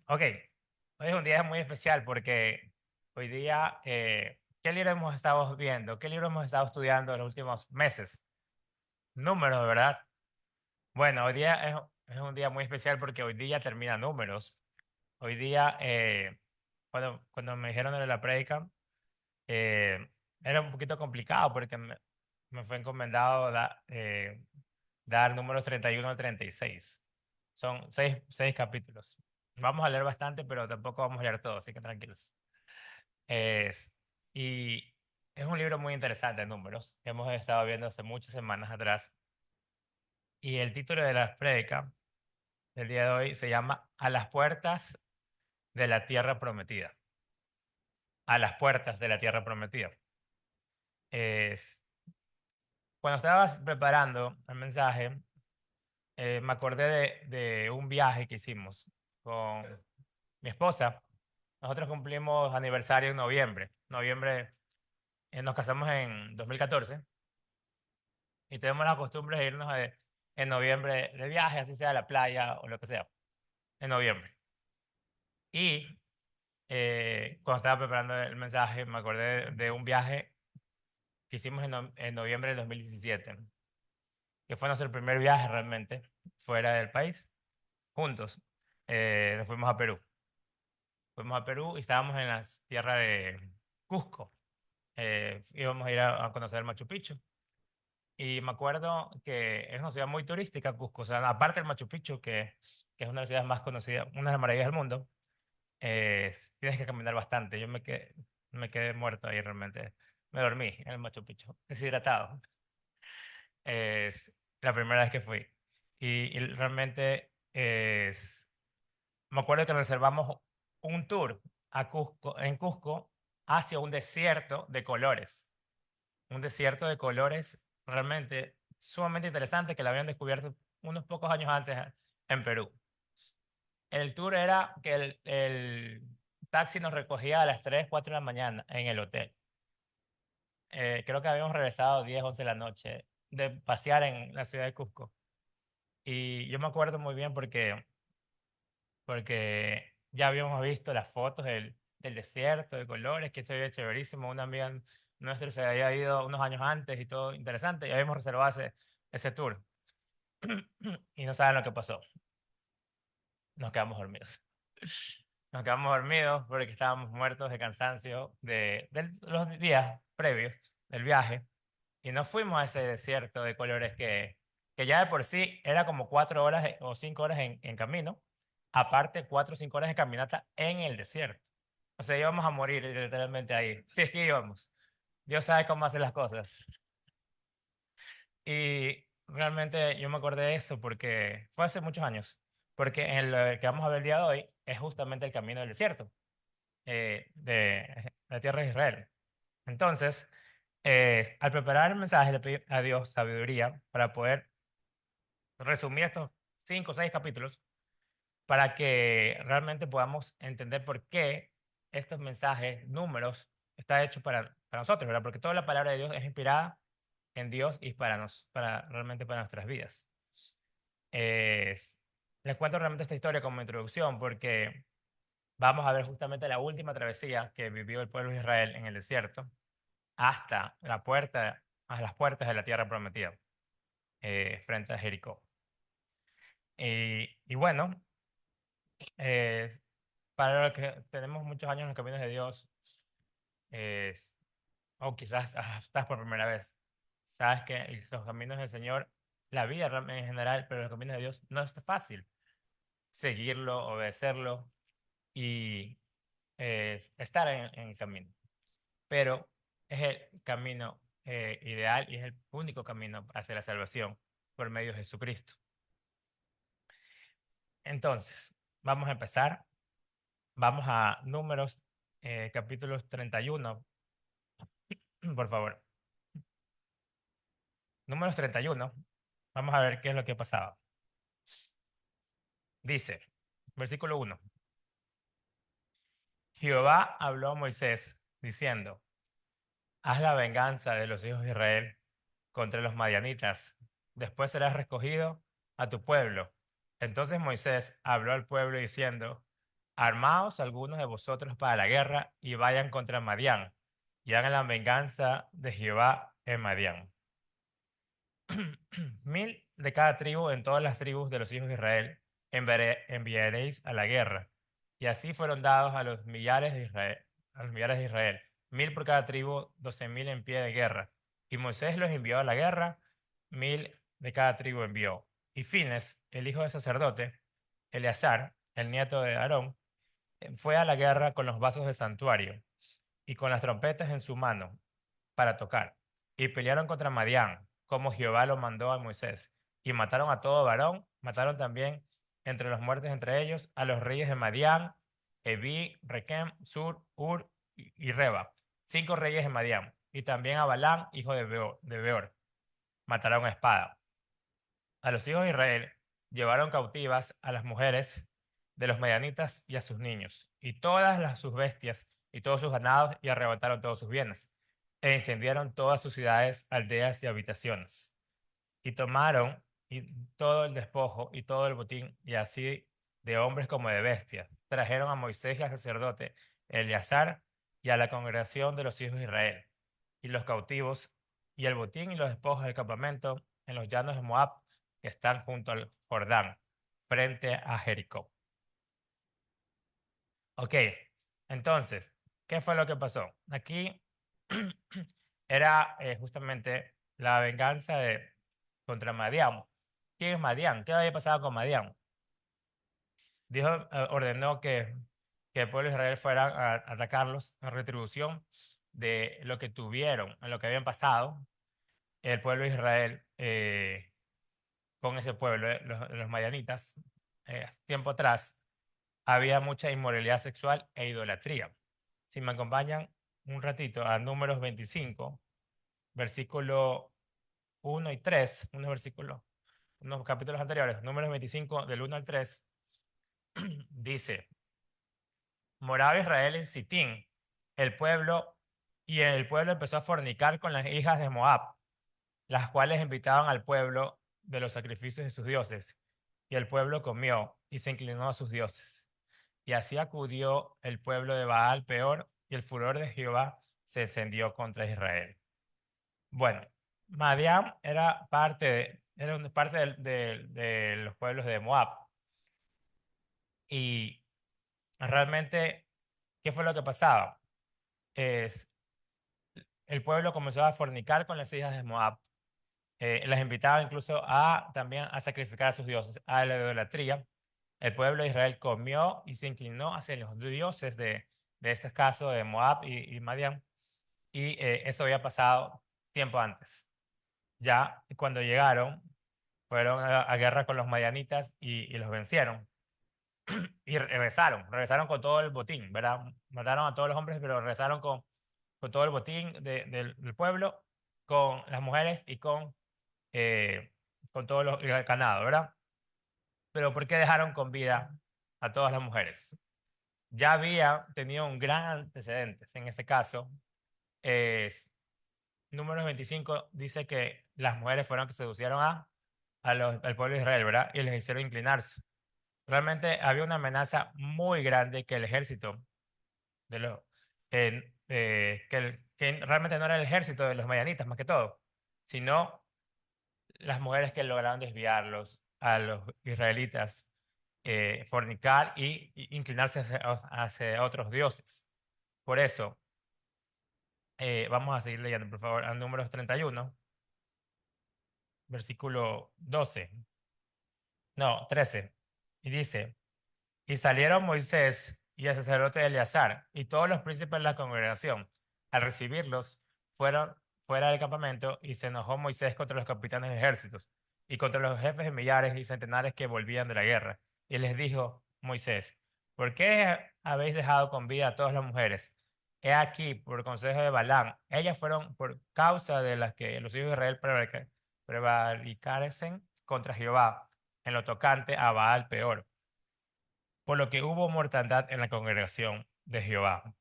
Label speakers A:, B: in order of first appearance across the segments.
A: Ok, hoy es un día muy especial porque hoy día, ¿qué libro hemos estado viendo? ¿Qué libro hemos estado estudiando en los últimos meses? Números, ¿verdad? Bueno, hoy día es un día muy especial porque hoy día termina números. Hoy día, cuando me dijeron de la prédica, eh, era un poquito complicado porque me fue encomendado dar números 31 al 36. Son seis capítulos. Vamos a leer bastante, pero tampoco vamos a leer todo, así que tranquilos. Es, y es un libro muy interesante, Números, que hemos estado viendo hace muchas semanas atrás. Y el título de la prédica del día de hoy se llama A las puertas de la tierra prometida. A las puertas de la tierra prometida. Es, Cuando estabas preparando el mensaje, me acordé de un viaje que hicimos con mi esposa. Nosotros cumplimos aniversario en noviembre. Noviembre, nos casamos en 2014 y tenemos la costumbre de irnos en noviembre de viaje, así sea a la playa o lo que sea, en noviembre. Y cuando estaba preparando el mensaje, me acordé de un viaje que hicimos en noviembre de 2017, que fue nuestro primer viaje realmente fuera del país, juntos. Nos fuimos a Perú. Fuimos a Perú y estábamos en las tierras de Cusco. Íbamos a ir a conocer Machu Picchu. Y me acuerdo que es una ciudad muy turística, Cusco. O sea, aparte del Machu Picchu, que es una de las ciudades más conocidas, una de las maravillas del mundo, tienes que caminar bastante. Me quedé muerto ahí realmente. Me dormí en el Machu Picchu, deshidratado. Es la primera vez que fui. Y realmente me acuerdo que reservamos un tour en Cusco hacia un desierto de colores. Un desierto de colores realmente sumamente interesante que lo habían descubierto unos pocos años antes en Perú. El tour era que el taxi nos recogía a las 3 4 de la mañana en el hotel. Creo que habíamos regresado 10 11 de la noche de pasear en la ciudad de Cusco. Y yo me acuerdo muy bien porque ya habíamos visto las fotos del desierto, de colores, que se veía chéverísimo. Una amiga nuestra se había ido unos años antes y todo interesante, y habíamos reservado ese tour. Y no saben lo que pasó. Nos quedamos dormidos. Nos quedamos dormidos porque estábamos muertos de cansancio de los días previos del viaje. Y no fuimos a ese desierto de colores que ya de por sí era como 4 horas o 5 horas en camino. Aparte, 4 o 5 horas de caminata en el desierto. O sea, íbamos a morir literalmente ahí. Sí, es que íbamos. Dios sabe cómo hacer las cosas. Y realmente yo me acordé de eso porque fue hace muchos años. Porque en lo que vamos a ver el día de hoy es justamente el camino del desierto de la tierra de Israel. Entonces, al preparar el mensaje, le pedí a Dios sabiduría para poder resumir estos 5 o 6 capítulos para que realmente podamos entender por qué estos mensajes, números, está hecho para nosotros, ¿verdad? Porque toda la palabra de Dios es inspirada en Dios y realmente para nuestras vidas. Es- Les cuento realmente esta historia como introducción porque vamos a ver justamente la última travesía que vivió el pueblo de Israel en el desierto hasta a las puertas de la tierra prometida, frente a Jericó. Y bueno, eh, para los que tenemos muchos años en los caminos de Dios, es- o quizás estás por primera vez, sabes que los caminos del Señor, la vida en general, pero los caminos de Dios no es fácil seguirlo, obedecerlo y estar en el camino. Pero es el camino ideal y es el único camino hacia la salvación por medio de Jesucristo. Entonces, vamos a empezar. Vamos a Números, capítulos 31, por favor. Números 31. Vamos a ver qué es lo que pasaba. Dice, versículo 1. Jehová habló a Moisés diciendo, haz la venganza de los hijos de Israel contra los madianitas. Después serás recogido a tu pueblo Entonces Moisés habló al pueblo diciendo, armaos algunos de vosotros para la guerra y vayan contra Madián, y hagan la venganza de Jehová en Madián. 1000 de cada tribu en todas las tribus de los hijos de Israel enviaréis a la guerra. Y así fueron dados a los millares de Israel, 1000 por cada tribu, 12.000 en pie de guerra. Y Moisés los envió a la guerra, 1000 de cada tribu envió. Y Fines, el hijo del sacerdote, Eleazar, el nieto de Aarón, fue a la guerra con los vasos del santuario y con las trompetas en su mano para tocar. Y pelearon contra Madián, como Jehová lo mandó a Moisés. Y mataron a todo varón, mataron también entre los muertos entre ellos a los reyes de Madián, Evi, Requem, Sur, Ur y Reba, 5 reyes de Madián, y también a Balán, hijo de Beor, mataron a espada. A los hijos de Israel llevaron cautivas a las mujeres de los medianitas y a sus niños, y sus bestias y todos sus ganados, y arrebataron todos sus bienes, e incendiaron todas sus ciudades, aldeas y habitaciones. Y tomaron todo el despojo y todo el botín, y así de hombres como de bestias. Trajeron a Moisés y al sacerdote Eleazar y a la congregación de los hijos de Israel, y los cautivos, y el botín y los despojos del campamento en los llanos de Moab, que están junto al Jordán, frente a Jericó. Ok, entonces, ¿qué fue lo que pasó? Aquí era justamente la venganza contra Madián. ¿Quién es Madián? ¿Qué había pasado con Madián? Dios ordenó que el pueblo de Israel fuera a atacarlos en retribución de lo que tuvieron, en lo que habían pasado el pueblo de Israel con ese pueblo, los madianitas. Tiempo atrás había mucha inmoralidad sexual e idolatría. Si me acompañan un ratito a Números 25, versículo 1 y 3, unos capítulos anteriores, Números 25 del 1 al 3, dice, moraba Israel en Sitín, el pueblo, y el pueblo empezó a fornicar con las hijas de Moab, las cuales invitaban al pueblo de los sacrificios de sus dioses. Y el pueblo comió y se inclinó a sus dioses. Y así acudió el pueblo de Baal peor, y el furor de Jehová se encendió contra Israel. Bueno, Madián era parte de los pueblos de Moab. Y realmente, ¿qué fue lo que pasaba? Es, el pueblo comenzó a fornicar con las hijas de Moab. Las invitaba incluso también a sacrificar a sus dioses, a la idolatría. El pueblo de Israel comió y se inclinó hacia los dioses de este caso de Moab y Madián. Y eso había pasado tiempo antes. Ya cuando llegaron, fueron a guerra con los madianitas y los vencieron. Y regresaron con todo el botín, ¿verdad? Mataron a todos los hombres, pero regresaron con todo el botín del pueblo, con las mujeres y eh, con todo el ganado, ¿verdad? Pero ¿por qué dejaron con vida a todas las mujeres? Ya había tenido un gran antecedente. En ese caso, es, número 25 dice que las mujeres fueron que seducieron al pueblo de Israel, ¿verdad? Y les hicieron inclinarse. Realmente había una amenaza muy grande que el ejército de los que realmente no era el ejército de los mayanitas más que todo, sino las mujeres que lograron desviarlos a los israelitas, fornicar y inclinarse hacia otros dioses. Por eso, vamos a seguir leyendo, por favor, al número 31, versículo 12, no, 13, y dice, y salieron Moisés y el sacerdote Eleazar y todos los príncipes de la congregación. Al recibirlos, fueron fuera del campamento y se enojó Moisés contra los capitanes de ejércitos y contra los jefes de millares y centenares que volvían de la guerra. Y les dijo Moisés, ¿por qué habéis dejado con vida a todas las mujeres? He aquí, por consejo de Balaam, ellas fueron por causa de las que los hijos de Israel prevaricaren contra Jehová en lo tocante a Baal peor, por lo que hubo mortandad en la congregación de Jehová.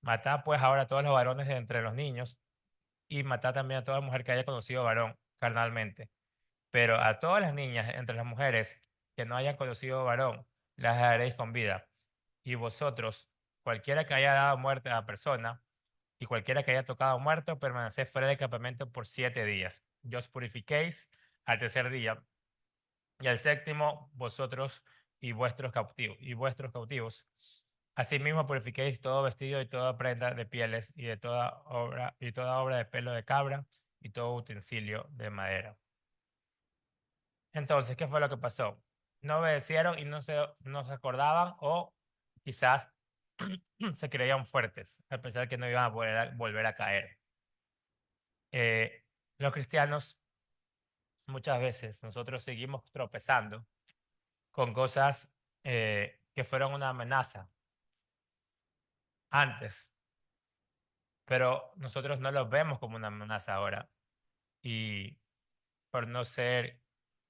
A: Matad pues ahora a todos los varones de entre los niños, y matad también a toda mujer que haya conocido varón carnalmente. Pero a todas las niñas entre las mujeres que no hayan conocido varón, las dejaréis con vida. Y vosotros, cualquiera que haya dado muerte a la persona, y cualquiera que haya tocado muerto, permaneced fuera del campamento por 7 días. Y os purifiquéis al tercer día, y al séptimo vosotros y vuestros cautivos. Asimismo purifiquéis todo vestido y toda prenda de pieles y toda obra de pelo de cabra y todo utensilio de madera. Entonces, ¿qué fue lo que pasó? No obedecieron y no se acordaban, o quizás se creían fuertes al pensar que no iban a volver a caer. Los cristianos, muchas veces nosotros seguimos tropezando con cosas que fueron una amenaza antes, pero nosotros no los vemos como una amenaza ahora. Y por no ser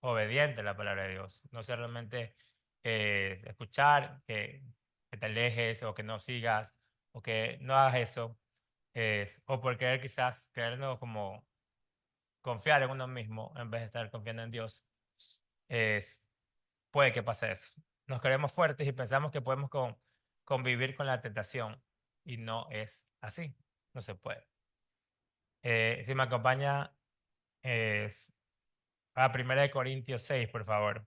A: obediente a la palabra de Dios, no ser realmente escuchar, que te alejes o que no sigas o que no hagas eso, o por querer quizás creernos como confiar en uno mismo en vez de estar confiando en Dios, es, puede que pase eso. Nos creemos fuertes y pensamos que podemos convivir con la tentación, y no es así, no se puede. Si me acompaña es, a 1 Corintios 6, por favor.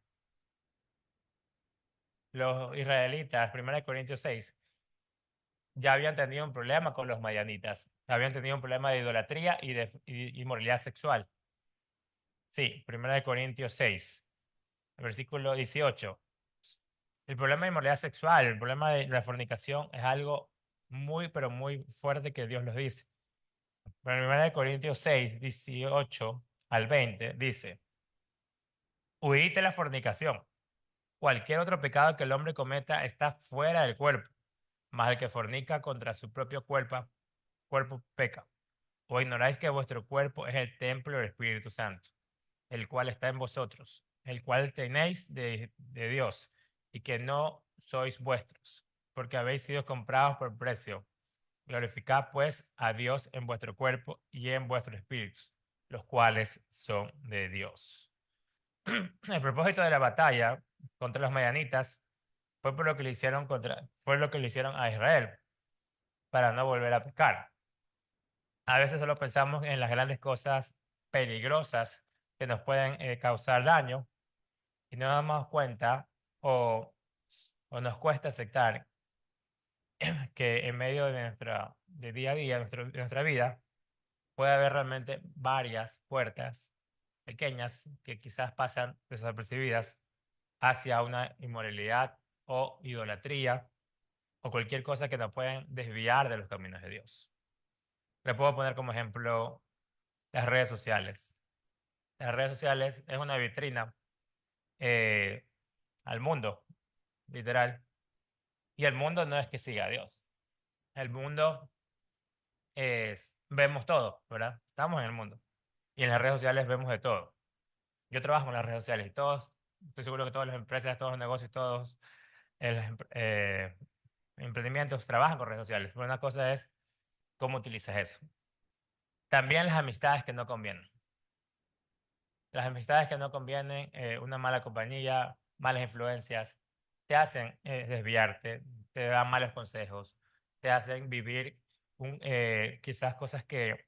A: Los israelitas, 1 Corintios 6, ya habían tenido un problema con los madianitas, habían tenido un problema de idolatría y de inmoralidad sexual. Sí, 1 Corintios 6, versículo 18. El problema de inmoralidad sexual, el problema de la fornicación es algo muy, pero muy fuerte que Dios los dice. Pero en 1 Corintios 6, 18 al 20, dice: huid de la fornicación. Cualquier otro pecado que el hombre cometa está fuera del cuerpo, mas el que fornica contra su propio cuerpo peca. ¿O ignoráis que vuestro cuerpo es el templo del Espíritu Santo, el cual está en vosotros, el cual tenéis de Dios, y que no sois vuestros, porque habéis sido comprados por precio? Glorificad pues a Dios en vuestro cuerpo y en vuestro espíritu, los cuales son de Dios. El propósito de la batalla contra los madianitas fue lo que le hicieron a Israel, para no volver a pecar. A veces solo pensamos en las grandes cosas peligrosas que nos pueden causar daño, y no nos damos cuenta, o nos cuesta aceptar que en medio de de día a día, de nuestra vida, puede haber realmente varias puertas pequeñas que quizás pasan desapercibidas hacia una inmoralidad o idolatría o cualquier cosa que nos pueden desviar de los caminos de Dios. Le puedo poner como ejemplo las redes sociales. Las redes sociales es una vitrina eh, al mundo, literal. Y el mundo no es que siga a Dios. El mundo vemos todo, ¿verdad? Estamos en el mundo. Y en las redes sociales vemos de todo. Yo trabajo en las redes sociales y estoy seguro que todas las empresas, todos los negocios, todos los emprendimientos trabajan con redes sociales. Pero una cosa es cómo utilizas eso. También las amistades que no convienen. Las amistades que no convienen, una mala compañía, malas influencias, te hacen desviarte, te dan malos consejos, te hacen vivir quizás cosas que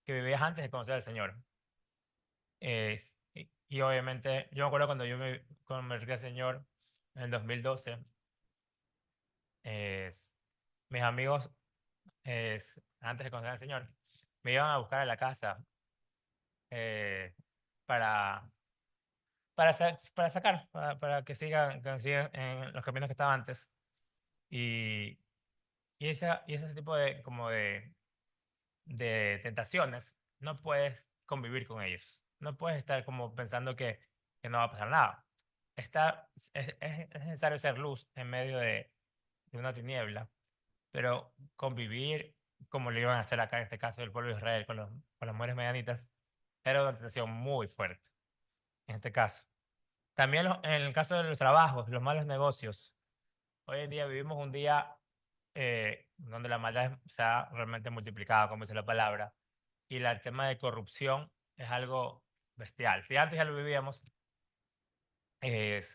A: vivías antes de conocer al Señor. Y obviamente, yo me acuerdo cuando yo me convertí al Señor en el 2012, es, mis amigos, antes de conocer al Señor, me iban a buscar a la casa eh, para para que sigan en los caminos que estaba antes. Y, y ese tipo de tentaciones, no puedes convivir con ellos. No puedes estar como pensando que no va a pasar nada. Es necesario ser luz en medio de una tiniebla, pero convivir como lo iban a hacer acá en este caso del pueblo de Israel con las mujeres medianitas, era una tentación muy fuerte en este caso. También en el caso de los trabajos, los malos negocios. Hoy en día vivimos un día donde la maldad se ha realmente multiplicado, como dice la palabra, y el tema de corrupción es algo bestial. Si antes ya lo vivíamos,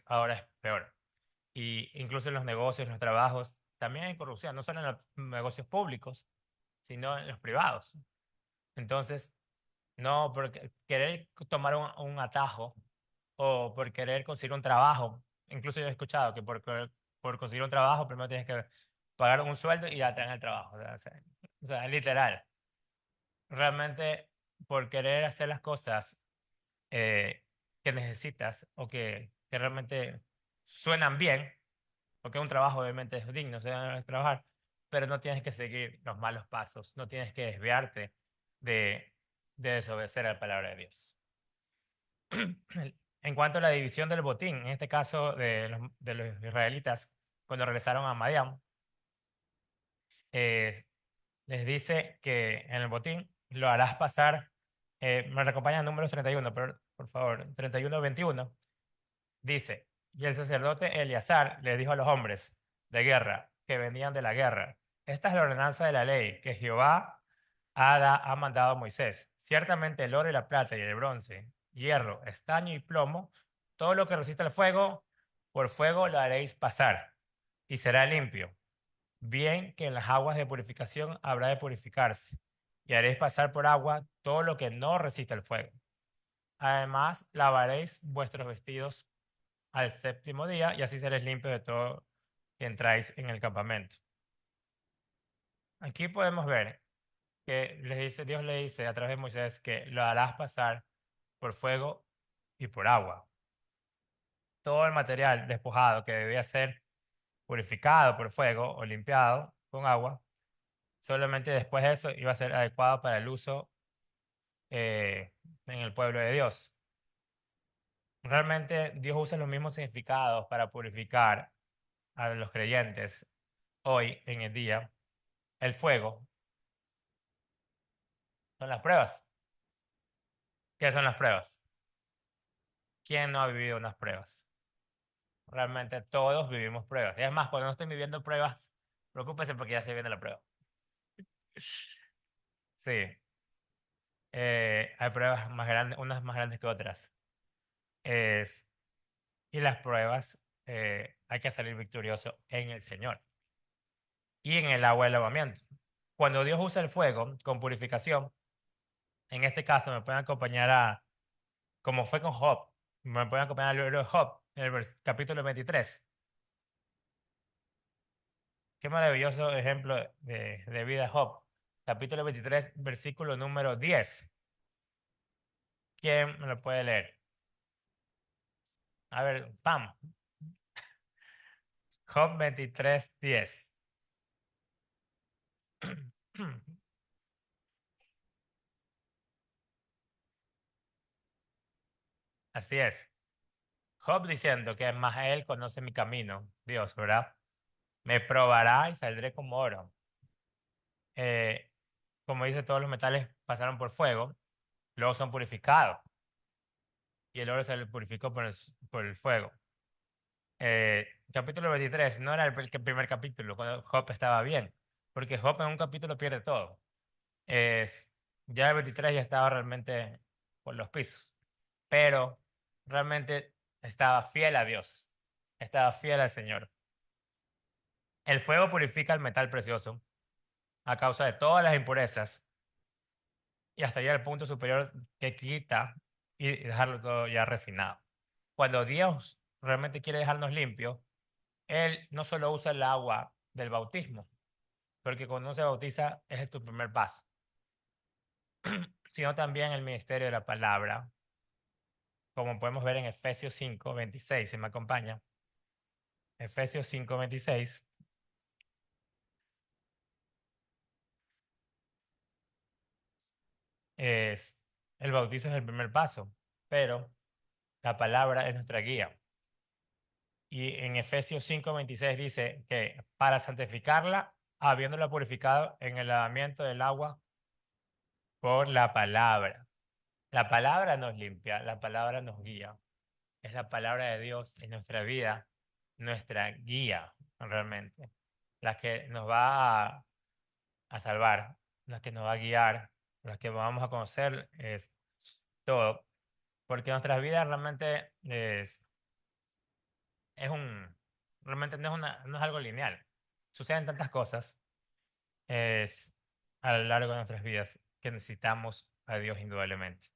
A: ahora es peor. Y incluso en los negocios, en los trabajos, también hay corrupción, no solo en los negocios públicos, sino en los privados. Entonces, no por querer tomar un atajo o por querer conseguir un trabajo. Incluso yo he escuchado que por conseguir un trabajo primero tienes que pagar un sueldo y ya te dan el trabajo. O sea, literal. Realmente por querer hacer las cosas eh, que necesitas o que realmente suenan bien, porque un trabajo obviamente es digno, o sea, es trabajar, pero no tienes que seguir los malos pasos, no tienes que desviarte de, de desobedecer a la palabra de Dios. En cuanto a la división del botín, en este caso de los israelitas, cuando regresaron a Madián, eh, les dice que en el botín lo harás pasar, me acompaña números 31, por favor, 31-21, dice, y el sacerdote Eleazar le dijo a los hombres de guerra que venían de la guerra, esta es la ordenanza de la ley que Jehová ha mandado a Moisés. Ciertamente el oro y la plata y el bronce, hierro, estaño y plomo, todo lo que resista el fuego, por fuego lo haréis pasar y será limpio. Bien que en las aguas de purificación habrá de purificarse y haréis pasar por agua todo lo que no resista el fuego. Además, lavaréis vuestros vestidos al séptimo día y así seréis limpios de todo que entráis en el campamento. Aquí podemos ver que Dios le dice a través de Moisés que lo harás pasar por fuego y por agua. Todo el material despojado que debía ser purificado por fuego o limpiado con agua, solamente después de eso iba a ser adecuado para el uso en el pueblo de Dios. Realmente Dios usa los mismos significados para purificar a los creyentes hoy en el día. El fuego son las pruebas. ¿Qué son las pruebas? ¿Quién no ha vivido unas pruebas? Realmente todos vivimos pruebas. Y es más, cuando no estén viviendo pruebas, preocúpese porque ya se viene la prueba. Sí, hay pruebas más grandes, unas más grandes que otras. Es, y las pruebas hay que salir victorioso en el Señor y en el agua de lavamiento. Cuando Dios usa el fuego con purificación, en este caso me pueden acompañar como fue con Job, me pueden acompañar al libro de Job, en el capítulo 23. Qué maravilloso ejemplo de vida de Job. Capítulo 23, versículo número 10. ¿Quién me lo puede leer? A ver, Pam. Job 23:10. Así es. Job diciendo que más él conoce mi camino, Dios, ¿verdad? Me probará y saldré como oro. Eh, como dice, todos los metales pasaron por fuego, luego son purificados y el oro se le purificó por el fuego. Capítulo 23 no era el primer capítulo cuando Job estaba bien, porque Job en un capítulo pierde todo. Es, ya el 23 ya estaba realmente por los pisos, pero realmente estaba fiel a Dios, estaba fiel al Señor. El fuego purifica el metal precioso a causa de todas las impurezas y hasta llegar al punto superior que quita y dejarlo todo ya refinado. Cuando Dios realmente quiere dejarnos limpios, Él no solo usa el agua del bautismo, porque cuando uno se bautiza es tu primer paso, sino también el ministerio de la palabra, como podemos ver en Efesios 5:26, si me acompaña. Efesios 5:26 es, el bautizo es el primer paso, pero la palabra es nuestra guía. Y en Efesios 5:26 dice que para santificarla, habiéndola purificado en el lavamiento del agua por la palabra. La palabra nos limpia, la palabra nos guía. Es la palabra de Dios en nuestra vida, nuestra guía realmente, la que nos va a salvar, la que nos va a guiar, la que vamos a conocer es todo, porque nuestras vidas realmente es, es realmente no es algo lineal. Suceden tantas cosas es, a lo largo de nuestras vidas que necesitamos a Dios indudablemente.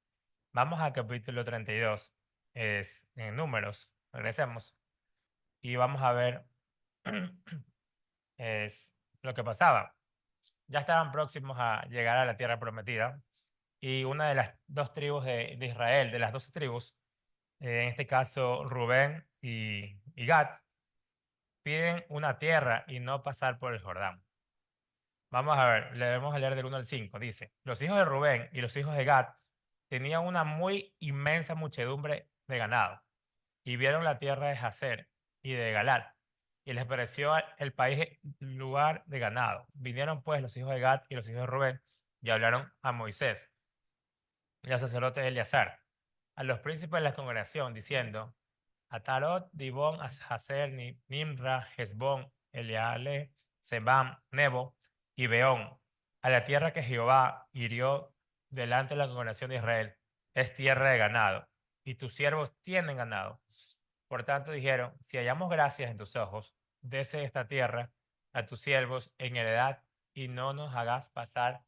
A: Vamos al capítulo 32, es en números, regresemos, y vamos a ver es lo que pasaba. Ya estaban próximos a llegar a la tierra prometida y una de las dos tribus de Israel, de las 12 tribus, en este caso Rubén y Gad, piden una tierra y no pasar por el Jordán. Vamos a ver, le debemos leer del 1 al 5. Dice, los hijos de Rubén y los hijos de Gad tenían una muy inmensa muchedumbre de ganado y vieron la tierra de Jazer y de Galad y les pareció el país lugar de ganado. Vinieron pues los hijos de Gad y los hijos de Rubén y hablaron a Moisés y al sacerdote Eleazar, a los príncipes de la congregación, diciendo, Atarot, Dibón, Hazer, Nimra, Hezbón, Eleale, Sebam, Nebo y Beón, a la tierra que Jehová hirió delante de la congregación de Israel, es tierra de ganado, y tus siervos tienen ganado. Por tanto dijeron, si hallamos gracias en tus ojos, dese esta tierra a tus siervos en heredad, y no nos hagas pasar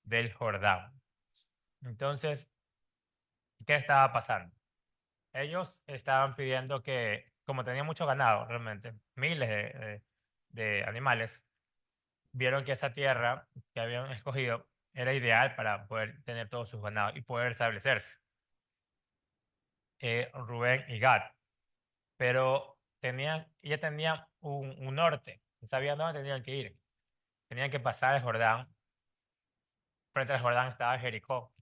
A: del Jordán. Entonces, ¿qué estaba pasando? Ellos estaban pidiendo que, como tenían mucho ganado realmente, miles de animales, vieron que esa tierra que habían escogido era ideal para poder tener todos sus ganados y poder establecerse. Rubén y Gad, pero ya tenían un norte, sabían dónde tenían que ir. Tenían que pasar el Jordán. Frente al Jordán estaba Jericó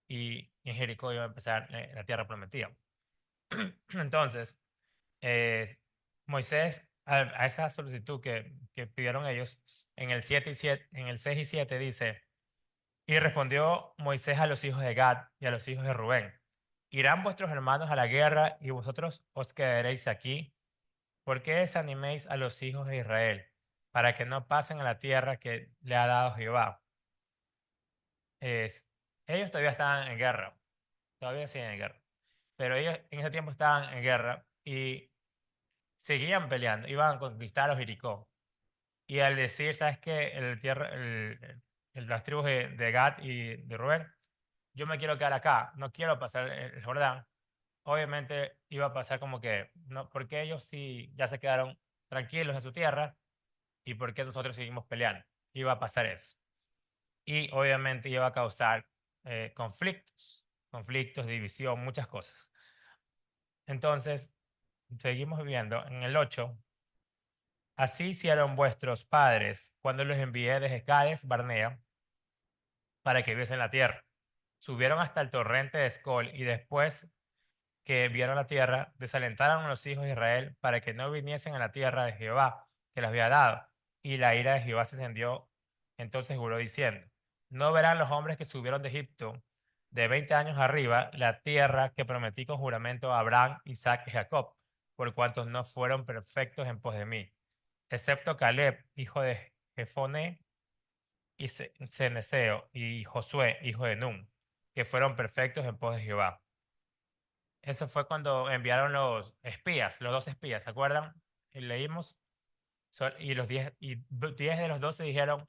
A: y en Jericó iba a empezar la tierra prometida. Entonces, eh, Moisés, a esa solicitud que pidieron ellos, en el 7 y 7, en el 6 y 7 dice, y respondió Moisés a los hijos de Gad y a los hijos de Rubén, ¿irán vuestros hermanos a la guerra y vosotros os quedaréis aquí? ¿Por qué desaniméis a los hijos de Israel para que no pasen a la tierra que le ha dado Jehová? Es, ellos todavía estaban en guerra, todavía siguen en guerra, pero ellos en ese tiempo estaban en guerra y seguían peleando, iban a conquistar a Jericó. Y al decir, ¿sabes qué? Las tribus de Gad y de Rubén, yo me quiero quedar acá, no quiero pasar el Jordán. Obviamente iba a pasar como que, no, porque ellos sí ya se quedaron tranquilos en su tierra y porque nosotros seguimos peleando. Iba a pasar eso. Y obviamente iba a causar conflictos, división, muchas cosas. Entonces, seguimos viendo en el 8. Así hicieron vuestros padres cuando los envié desde Cades Barnea para que viesen la tierra. Subieron hasta el torrente de Escol y después que vieron la tierra, desalentaron a los hijos de Israel para que no viniesen a la tierra de Jehová que les había dado. Y la ira de Jehová se encendió. Entonces juró diciendo, no verán los hombres que subieron de Egipto de 20 años arriba la tierra que prometí con juramento a Abraham, Isaac y Jacob, por cuanto no fueron perfectos en pos de mí excepto Caleb, hijo de Jefone, y Ceneseo, y Josué, hijo de Nun, que fueron perfectos en pos de Jehová. Eso fue cuando enviaron los espías, los 2 espías, ¿se acuerdan? Y leímos, y los 10 de los 12 dijeron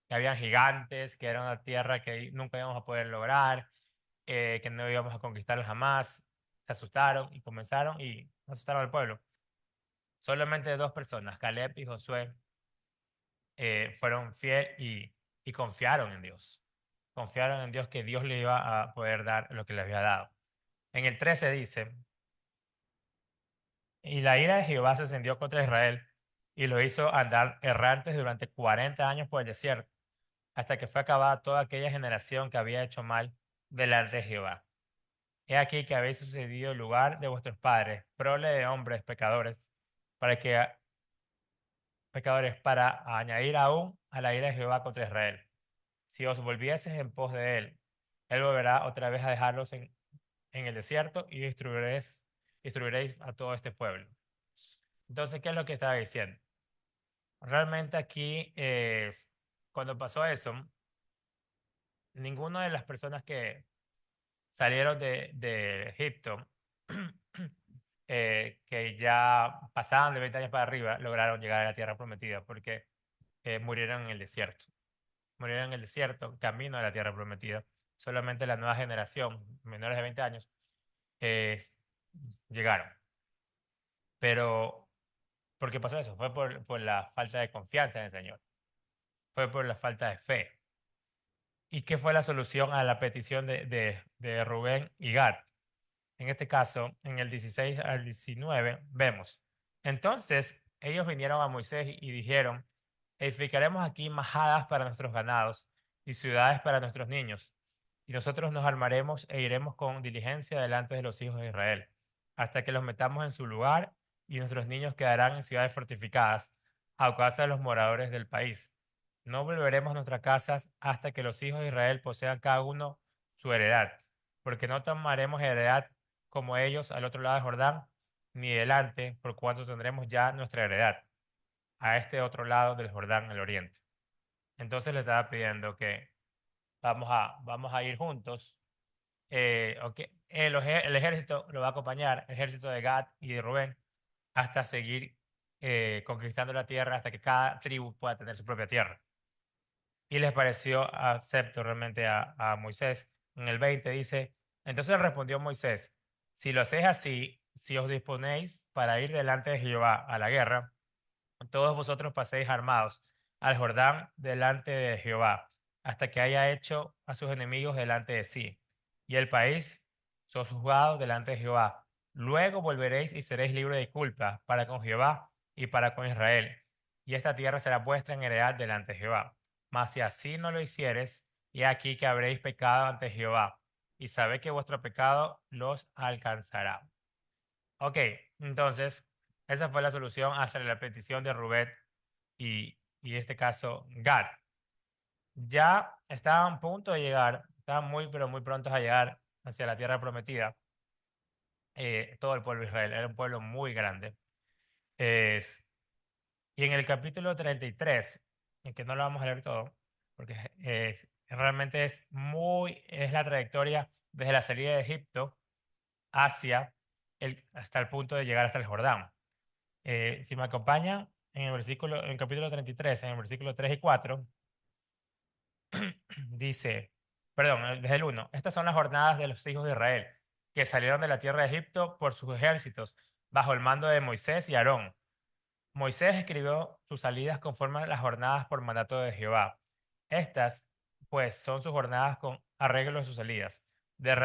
A: que habían gigantes, que era una tierra que nunca íbamos a poder lograr, que no íbamos a conquistar jamás. Se asustaron y comenzaron y asustaron al pueblo. Solamente 2 personas, Caleb y Josué, fueron fieles y confiaron en Dios. Confiaron en Dios que Dios le iba a poder dar lo que le había dado. En el 13 dice, y la ira de Jehová se encendió contra Israel y lo hizo andar errantes durante 40 años por el desierto, hasta que fue acabada toda aquella generación que había hecho mal delante de Jehová. He aquí que habéis sucedido el lugar de vuestros padres, prole de hombres pecadores, para añadir aún a la ira de Jehová contra Israel. Si os volvieses en pos de él, él volverá otra vez a dejarlos en el desierto y destruiréis a todo este pueblo. Entonces, ¿qué es lo que estaba diciendo? Realmente aquí, cuando pasó eso, ninguna de las personas que salieron de Egipto que ya pasaban de 20 años para arriba, lograron llegar a la tierra prometida porque murieron en el desierto. Murieron en el desierto, camino a la tierra prometida. Solamente la nueva generación, menores de 20 años, eh, llegaron. Pero, ¿por qué pasó eso? Fue por la falta de confianza en el Señor. Fue por la falta de fe. ¿Y qué fue la solución a la petición de Rubén y Gad? En este caso, en el 16 al 19, vemos. Entonces, ellos vinieron a Moisés y dijeron, edificaremos aquí majadas para nuestros ganados y ciudades para nuestros niños, y nosotros nos armaremos e iremos con diligencia delante de los hijos de Israel, hasta que los metamos en su lugar, y nuestros niños quedarán en ciudades fortificadas, a causa de los moradores del país. No volveremos a nuestras casas hasta que los hijos de Israel posean cada uno su heredad, porque no tomaremos heredad como ellos al otro lado de Jordán, ni delante, por cuanto tendremos ya nuestra heredad, a este otro lado del Jordán, al oriente. Entonces le estaba pidiendo que vamos a ir juntos. Ok, el ejército lo va a acompañar, el ejército de Gad y de Rubén, hasta seguir conquistando la tierra, hasta que cada tribu pueda tener su propia tierra. Y les pareció acepto realmente a Moisés. En el 20 dice, entonces respondió Moisés, si lo hacéis así, si os disponéis para ir delante de Jehová a la guerra, todos vosotros paséis armados al Jordán delante de Jehová, hasta que haya hecho a sus enemigos delante de sí, y el país sojuzgado delante de Jehová. Luego volveréis y seréis libres de culpa para con Jehová y para con Israel, y esta tierra será vuestra en heredad delante de Jehová. Mas si así no lo hicieres, he aquí que habréis pecado ante Jehová, y sabed que vuestro pecado los alcanzará. Ok, entonces, esa fue la solución hacia la petición de Rubén y en este caso Gad. Ya estaban a punto de llegar, estaban muy, pero muy prontos a llegar hacia la tierra prometida. Todo el pueblo de Israel, era un pueblo muy grande. Es- y en el capítulo 33, en que no lo vamos a leer todo, porque realmente es la trayectoria desde la salida de Egipto hacia hasta el punto de llegar hasta el Jordán. Si me acompaña en el capítulo 33, en el versículo 3 y 4, dice, perdón, desde el 1, estas son las jornadas de los hijos de Israel, que salieron de la tierra de Egipto por sus ejércitos, bajo el mando de Moisés y Aarón. Moisés escribió sus salidas conforme a las jornadas por mandato de Jehová. Estas, pues, son sus jornadas con arreglo de sus salidas. De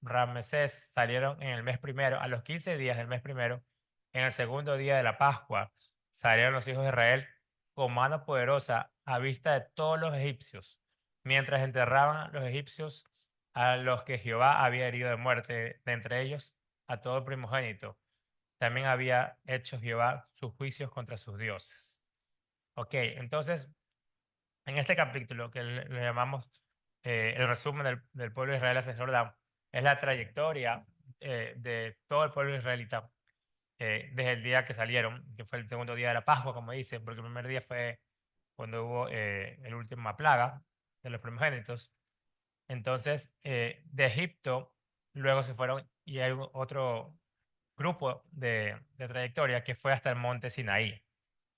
A: Ramesés salieron en el mes primero, a los 15 días del mes primero, en el segundo día de la Pascua, salieron los hijos de Israel con mano poderosa a vista de todos los egipcios, mientras enterraban los egipcios a los que Jehová había herido de muerte, de entre ellos a todo primogénito. También había hecho Jehová sus juicios contra sus dioses. Ok, entonces, en este capítulo que le llamamos el resumen del pueblo de Israel hacia el Jordán, es la trayectoria de todo el pueblo israelita desde el día que salieron, que fue el segundo día de la Pascua, como dicen, porque el primer día fue cuando hubo la última plaga de los primogénitos. Entonces, de Egipto, luego se fueron y hay otro grupo de trayectoria que fue hasta el monte Sinaí.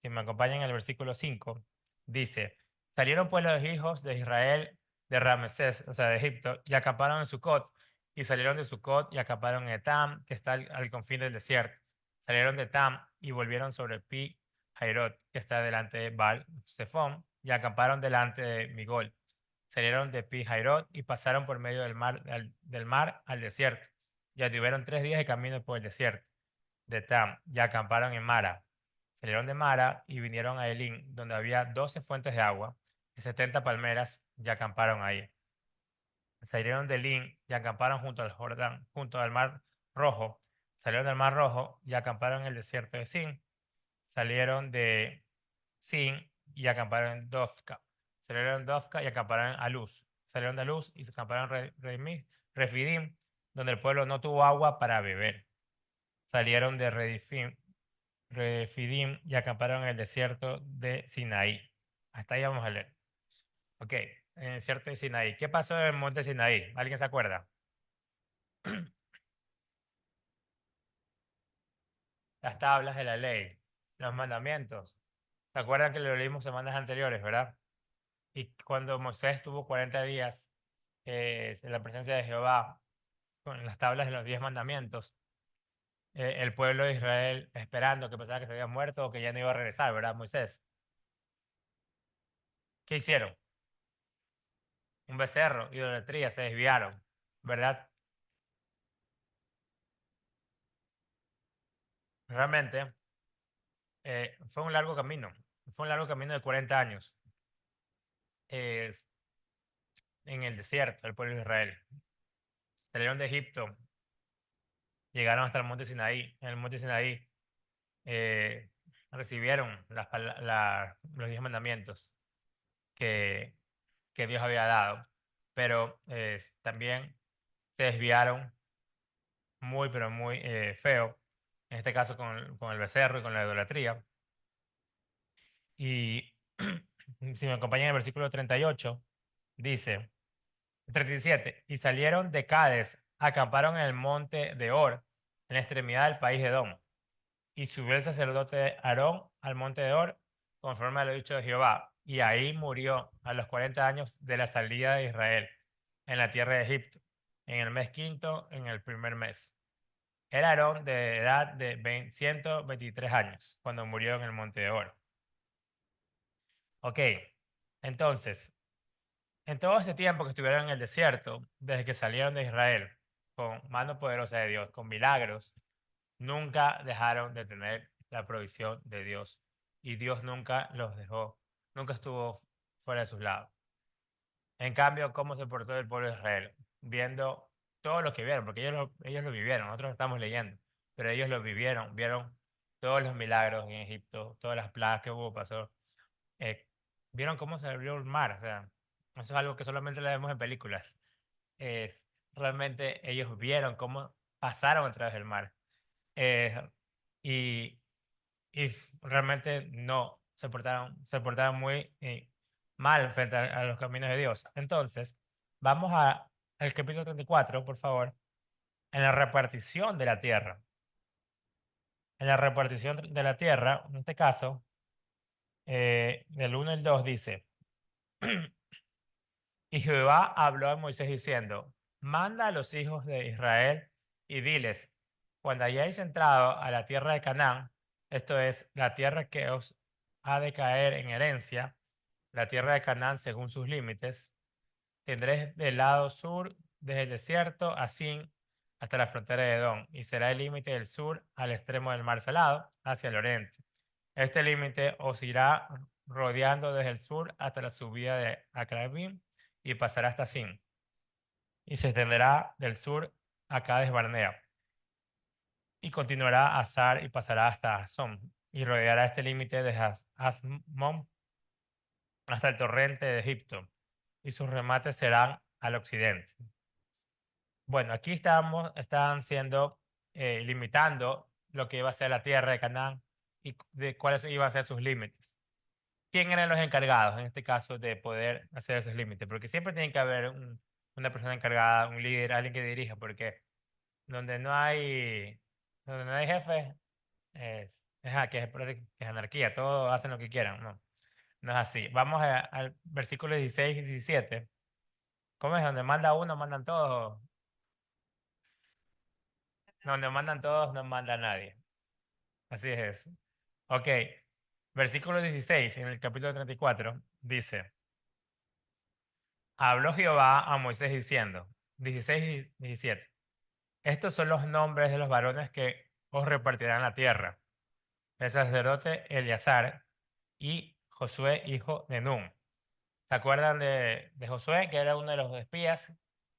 A: Si me acompañan en el versículo 5, dice, salieron pues los hijos de Israel de Ramesés, o sea, de Egipto, y acamparon en Sucot, y salieron de Sucot y acamparon en Etam, que está al confín del desierto. Salieron de Etam y volvieron sobre Pi Jairot, que está delante de Baal Zephón, y acamparon delante de Migol. Salieron de Pi Jairot y pasaron por medio del mar al desierto, y anduvieron 3 días de camino por el desierto de Tam, y acamparon en Mara. Salieron de Mara y vinieron a Elín, donde había 12 fuentes de agua y 70 palmeras, y acamparon ahí. Salieron de Elín y acamparon junto al Jordán, junto al mar Rojo. Salieron del mar Rojo y acamparon en el desierto de Sin. Salieron de Sin y acamparon en Dofka. Salieron de Dofka y acamparon en Aluz. Salieron de Aluz y se acamparon en Refidim, donde el pueblo no tuvo agua para beber. Salieron de Refidim y acamparon en el desierto de Sinaí. Hasta ahí vamos a leer. Ok, en el desierto de Sinaí. ¿Qué pasó en el monte Sinaí? ¿Alguien se acuerda? las tablas de la ley, los mandamientos. ¿Se acuerdan que lo leímos semanas anteriores, verdad? Y cuando Moisés tuvo 40 días en la presencia de Jehová con las tablas de los 10 mandamientos, el pueblo de Israel esperando que pensaba que se había muerto o que ya no iba a regresar, ¿verdad, Moisés? ¿Qué hicieron? Un becerro, idolatría, se desviaron, ¿verdad? Realmente fue un largo camino de 40 años eh, en el desierto, el pueblo de Israel. Salieron de Egipto, llegaron hasta el monte Sinaí. En el monte Sinaí eh, recibieron los 10 mandamientos que, que Dios había dado, pero también se desviaron muy, pero muy feo, en este caso con el becerro y con la idolatría. Y si me acompañan en el versículo 38, dice, 37, y salieron de Cades, acamparon en el monte de Or, en la extremidad del país de Edom. Y subió el sacerdote Aarón al monte de Or, conforme a lo dicho de Jehová, y ahí murió a los 40 años de la salida de Israel, en la tierra de Egipto, en el mes quinto, en el primer mes. Era Aarón de edad de 123 años, cuando murió en el monte de Or. Ok, entonces, en todo ese tiempo que estuvieron en el desierto, desde que salieron de Israel, con mano poderosa de Dios, con milagros, nunca dejaron de tener la provisión de Dios. Y Dios nunca los dejó, nunca estuvo fuera de sus lados. En cambio, ¿cómo se portó el pueblo de Israel? Viendo todo lo que vieron, porque ellos lo vivieron, nosotros lo estamos leyendo, pero ellos lo vivieron, vieron todos los milagros en Egipto, todas las plagas que hubo, pasó. eh, Vieron cómo se abrió el mar, o sea, eso es algo que solamente lo vemos en películas. Realmente ellos vieron cómo pasaron a través del mar. Eh, y realmente no se portaron muy mal frente a los caminos de Dios. Entonces, vamos al capítulo 34, por favor, en la repartición de la tierra. En la repartición de la tierra, en este caso, del 1 al 2 dice, y Jehová habló a Moisés diciendo, manda a los hijos de Israel y diles, cuando hayáis entrado a la tierra de Canaán, esto es, la tierra que os ha de caer en herencia, la tierra de Canaán según sus límites, tendréis del lado sur desde el desierto así hasta la frontera de Edom, y será el límite del sur al extremo del mar Salado, hacia el oriente. Este límite os irá rodeando desde el sur hasta la subida de Acrabim y pasará hasta Sin, y se extenderá del sur a Cades Barnea, y continuará a Zar y pasará hasta Azón, y rodeará este límite desde Asmón hasta el torrente de Egipto, y sus remates serán al occidente. Bueno, aquí están siendo, limitando lo que iba a ser la tierra de Canaán y de cuáles iban a ser sus límites. ¿Quién eran los encargados en este caso de poder hacer esos límites? Porque siempre tiene que haber una persona encargada, un líder, alguien que dirija, porque donde no hay, donde no hay jefe, que es anarquía, todos hacen lo que quieran, no, no es así. Vamos al versículo 16 y 17. ¿Cómo es? Donde manda uno, mandan todos. Donde mandan todos, no manda nadie. Así es. Ok, versículo 16 en el capítulo 34 dice, habló Jehová a Moisés diciendo, 16 y 17, estos son los nombres de los varones que os repartirán la tierra. El sacerdote Eleazar y Josué, hijo de Nun. ¿Se acuerdan de Josué, que era uno de los espías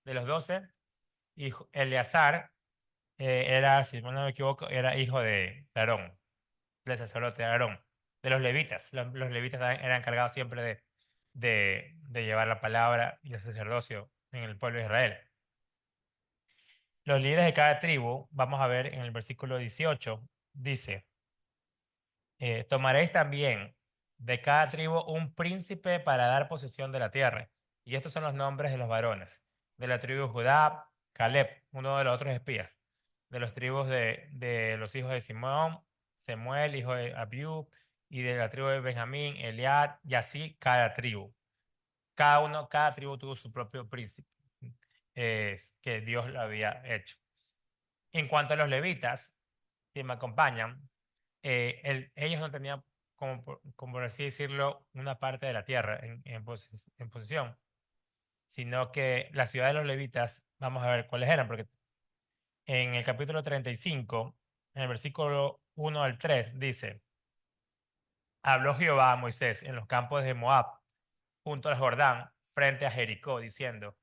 A: de los 12? Y Eleazar era, si no me equivoco, era hijo de Aarón, del sacerdote Aarón, de los levitas. Los levitas eran encargados siempre de llevar la palabra y el sacerdocio en el pueblo de Israel. Los líderes de cada tribu, vamos a ver en el versículo 18, dice, tomaréis también de cada tribu un príncipe para dar posesión de la tierra. Y estos son los nombres de los varones. De la tribu de Judá, Caleb, uno de los otros espías. De los tribus de los hijos de Simón, Semuel, hijo de Abiú, y de la tribu de Benjamín, Eliad, y así cada tribu. Cada tribu tuvo su propio príncipe, que Dios lo había hecho. En cuanto a los levitas, que me acompañan, ellos no tenían, como por así decirlo, una parte de la tierra en posesión, sino que la ciudad de los levitas, vamos a ver cuáles eran, porque en el capítulo 35, en el versículo 1 al 3, dice, habló Jehová a Moisés en los campos de Moab, junto al Jordán, frente a Jericó, diciendo,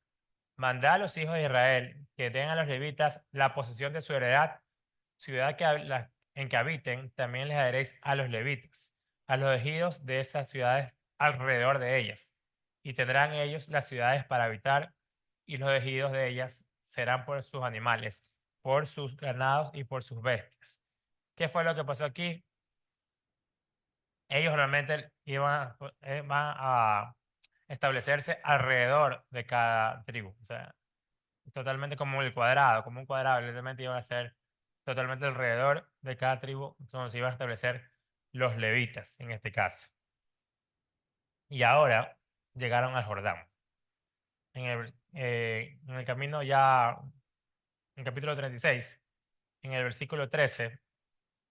A: mandad a los hijos de Israel que den a los levitas la posesión de su heredad, ciudad en que habiten, también les daréis a los levitas, a los ejidos de esas ciudades alrededor de ellas, y tendrán ellos las ciudades para habitar, y los ejidos de ellas serán por sus animales, por sus ganados y por sus bestias. ¿Qué fue lo que pasó aquí? Ellos realmente van a establecerse alrededor de cada tribu, o sea, totalmente como el cuadrado, como un cuadrado, literalmente iban a ser totalmente alrededor de cada tribu, donde se iban a establecer los levitas en este caso. Y ahora llegaron al Jordán. En el camino ya, en el capítulo 36, en el versículo 13,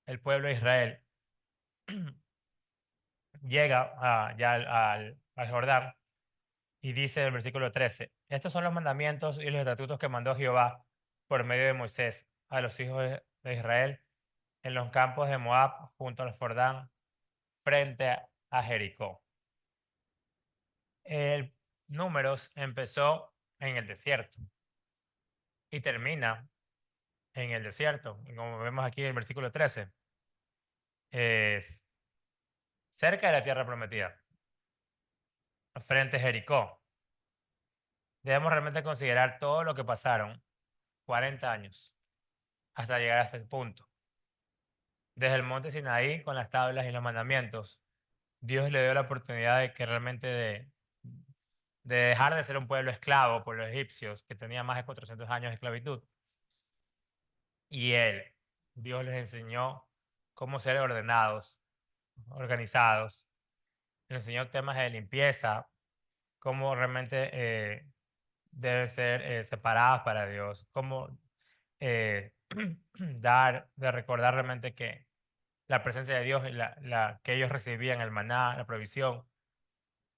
A: el pueblo de Israel llega ya al Jordán y dice en el versículo 13, estos son los mandamientos y los estatutos que mandó Jehová por medio de Moisés a los hijos de Israel en los campos de Moab junto al Jordán frente a Jericó. El Números empezó en el desierto y termina en el desierto. Y como vemos aquí en el versículo 13, es cerca de la tierra prometida, frente a Jericó. Debemos realmente considerar todo lo que pasaron, 40 años, hasta llegar a ese punto. Desde el monte Sinaí, con las tablas y los mandamientos, Dios le dio la oportunidad de que realmente de dejar de ser un pueblo esclavo por los egipcios, que tenía más de 400 años de esclavitud. Y Dios les enseñó cómo ser ordenados, organizados, les enseñó temas de limpieza, cómo realmente deben ser separadas para Dios, cómo eh, de recordar realmente que la presencia de Dios, que ellos recibían, el maná, la provisión,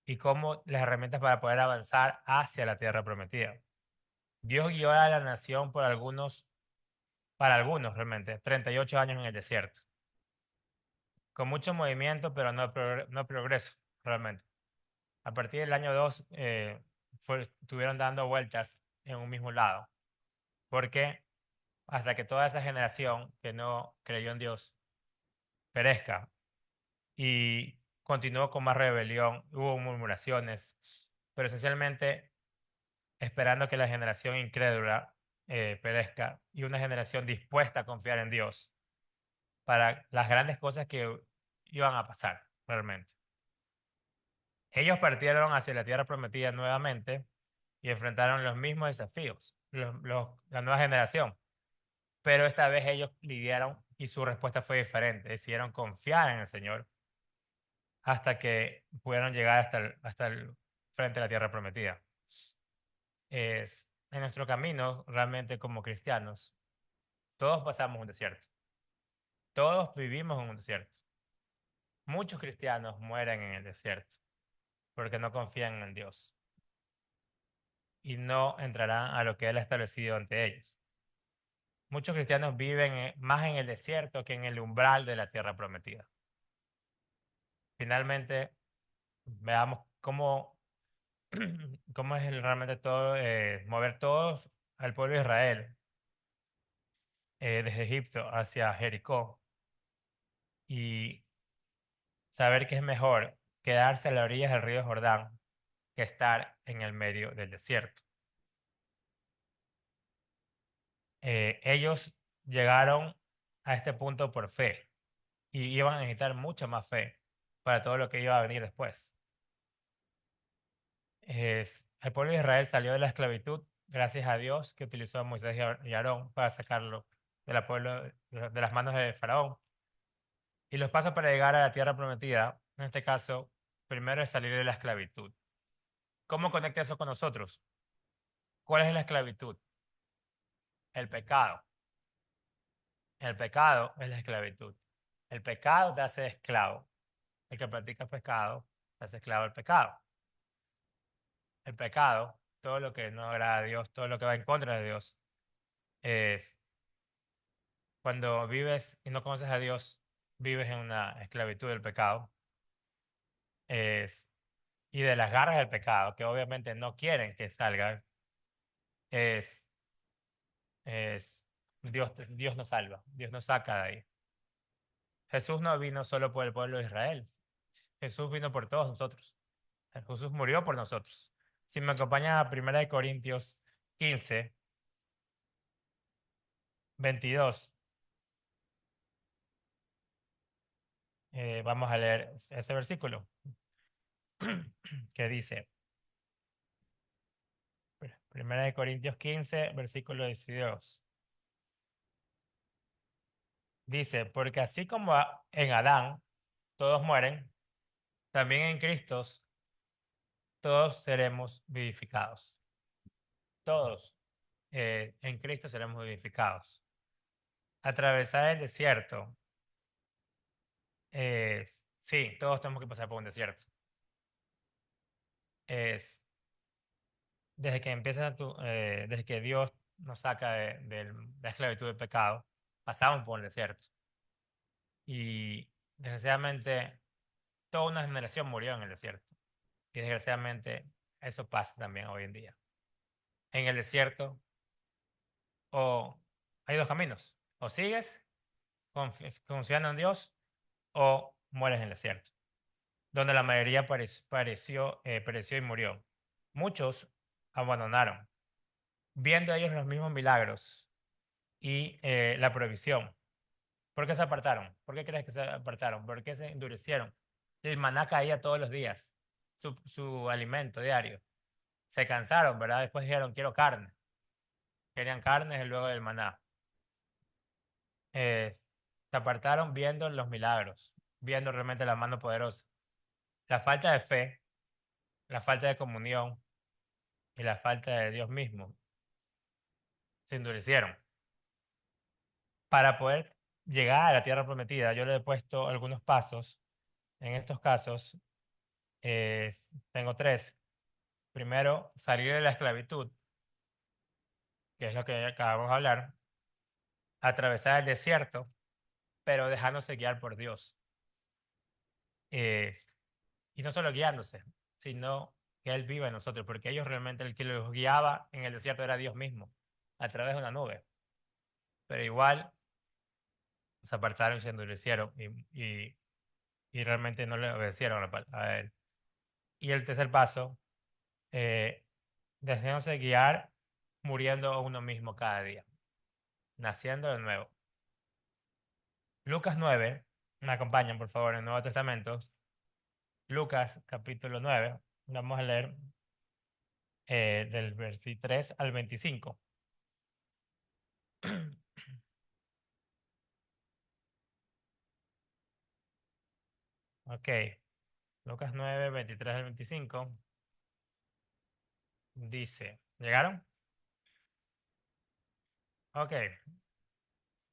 A: y cómo las herramientas para poder avanzar hacia la tierra prometida. Dios guió a la nación para algunos realmente, 38 años en el desierto, con mucho movimiento, pero no progreso realmente. A partir del año 2 estuvieron dando vueltas en un mismo lado, porque hasta que toda esa generación que no creyó en Dios perezca y continuó con más rebelión, hubo murmuraciones, pero esencialmente esperando que la generación incrédula perezca y una generación dispuesta a confiar en Dios para las grandes cosas que iban a pasar realmente. Ellos partieron hacia la tierra prometida nuevamente y enfrentaron los mismos desafíos, la nueva generación, pero esta vez ellos lidiaron y su respuesta fue diferente, decidieron confiar en el Señor hasta que pudieron llegar hasta el frente de la tierra prometida. En nuestro camino, realmente como cristianos, todos pasamos un desierto, todos vivimos en un desierto. Muchos cristianos mueren en el desierto porque no confían en Dios y no entrarán a lo que Él ha establecido ante ellos. Muchos cristianos viven más en el desierto que en el umbral de la tierra prometida. Finalmente, veamos cómo es realmente todo, mover todos al pueblo de Israel desde Egipto hacia Jericó y saber que es mejor quedarse a las orillas del río Jordán que estar en el medio del desierto. Ellos llegaron a este punto por fe y iban a necesitar mucha más fe para todo lo que iba a venir después. El pueblo de Israel salió de la esclavitud gracias a Dios que utilizó a Moisés y Aarón para sacarlo de las manos de Faraón. Y los pasos para llegar a la tierra prometida, en este caso, primero es salir de la esclavitud. ¿Cómo conecta eso con nosotros? ¿Cuál es la esclavitud? El pecado. El pecado es la esclavitud. El pecado te hace esclavo. El que practica pecado te hace esclavo del pecado. El pecado, todo lo que no agrada a Dios, todo lo que va en contra de Dios, es cuando vives y no conoces a Dios, vives en una esclavitud del pecado. Es, y de las garras del pecado, que obviamente no quieren que salgan, es, es Dios nos salva, Dios nos saca de ahí. Jesús no vino solo por el pueblo de Israel, Jesús vino por todos nosotros. Jesús murió por nosotros. Si me acompaña a 1 Corintios 15, 22, vamos a leer ese versículo que dice, 1 Corintios 15, versículo 22. Dice, porque así como en Adán todos mueren, también en Cristo todos seremos vivificados. Todos en Cristo seremos vivificados. Atravesar el desierto. Sí, todos tenemos que pasar por un desierto. Es desde que Dios nos saca de la esclavitud del pecado, pasamos por el desierto. Y desgraciadamente, toda una generación murió en el desierto. Y desgraciadamente, eso pasa también hoy en día. En el desierto, o hay dos caminos: o sigues confiando en Dios, o mueres en el desierto, donde la mayoría pereció y murió. Muchos abandonaron, viendo ellos los mismos milagros y la provisión. ¿Por qué se apartaron? ¿Por qué crees que se apartaron? ¿Por qué se endurecieron? El maná caía todos los días, su alimento diario. Se cansaron, ¿verdad? Después dijeron, quiero carne. Querían carne y luego del maná. Eh, Se apartaron viendo los milagros, viendo realmente la mano poderosa. La falta de fe, la falta de comunión y la falta de Dios mismo se endurecieron. Para poder llegar a la tierra prometida, yo le he puesto algunos pasos. En estos casos, tengo tres. Primero, salir de la esclavitud, que es lo que acabamos de hablar. Atravesar el desierto, pero dejándose guiar por Dios. Es- y no solo guiándose, sino que Él viva en nosotros, porque ellos realmente el que los guiaba en el desierto era Dios mismo, a través de una nube. Pero igual se apartaron y se endurecieron y realmente no le obedecieron a Él. Y el tercer paso, eh, dejándose guiar, muriendo a uno mismo cada día, naciendo de nuevo. Lucas 9, me acompañan por favor en el Nuevo Testamento. Lucas capítulo 9, vamos a leer del 23 al 25. Ok, Lucas 9, 23 al 25 dice, ¿llegaron? Ok,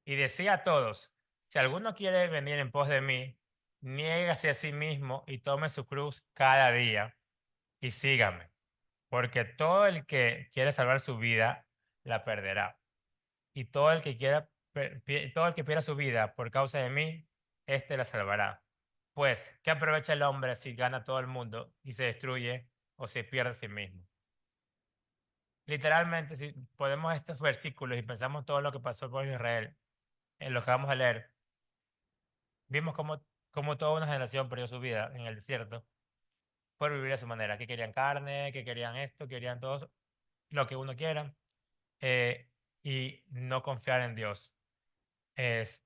A: y decía a todos, si alguno quiere venir en pos de mí, niégase a sí mismo y tome su cruz cada día y sígame, porque todo el que quiere salvar su vida, la perderá. Y todo el que todo el que pierda su vida por causa de mí, éste la salvará. Pues, ¿qué aprovecha el hombre si gana todo el mundo y se destruye o se pierde a sí mismo? Literalmente, si podemos estos versículos y pensamos todo lo que pasó por Israel, en lo que vamos a leer, vimos cómo toda una generación perdió su vida en el desierto por vivir a su manera, que querían carne, que querían esto, querían todo lo que uno quiera, eh, y no confiar en Dios. Es,